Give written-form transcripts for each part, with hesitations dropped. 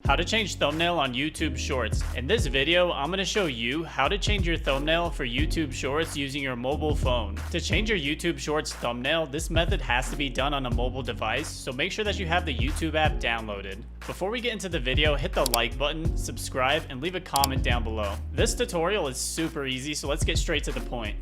How to change thumbnail on YouTube Shorts. In this video, I'm going to show you how to change your thumbnail for YouTube Shorts using your mobile phone. To change your YouTube Shorts thumbnail, this method has to be done on a mobile device, so make sure that you have the YouTube app downloaded. Before we get into the video, hit the like button, subscribe, and leave a comment down below. This tutorial is super easy, so let's get straight to the point.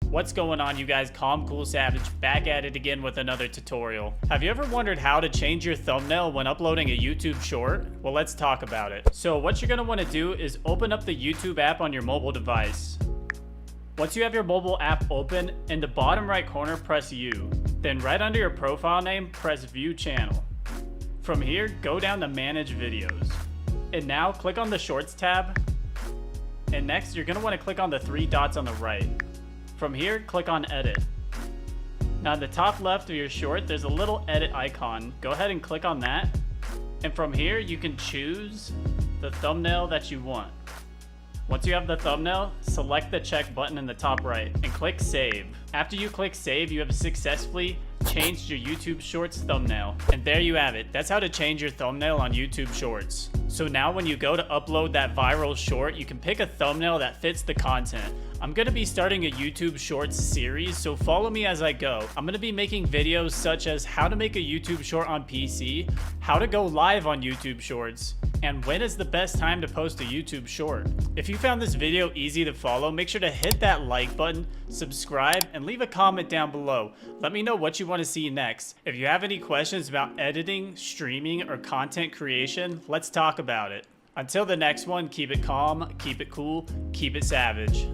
What's going on, you guys? calmcoolsavage back at it again with another tutorial. Have you ever wondered how to change your thumbnail when uploading a YouTube short? Well, let's talk about it. So what you're going to want to do is open up the YouTube app on your mobile device. Once you have your mobile app open, in the bottom right corner, press U. Then right under your profile name, press View Channel. From here, go down to Manage Videos. And now click on the Shorts tab. And next, you're going to want to click on the three dots on the right. From here, click on Edit. Now at the top left of your short, there's a little edit icon. Go ahead and click on that. And from here, you can choose the thumbnail that you want. Once you have the thumbnail, select the check button in the top right and click Save. After you click Save, you have successfully changed your YouTube Shorts thumbnail. And there you have it. That's how to change your thumbnail on YouTube Shorts. So now when you go to upload that viral short, you can pick a thumbnail that fits the content. I'm going to be starting a YouTube Shorts series, so follow me as I go. I'm going to be making videos such as how to make a YouTube short on PC, how to go live on YouTube Shorts, and when is the best time to post a YouTube short. If you found this video easy to follow, make sure to hit that like button, subscribe, and leave a comment down below. Let me know what you want to see next. If you have any questions about editing, streaming, or content creation, let's talk about it. Until the next one, keep it calm, keep it cool, keep it savage.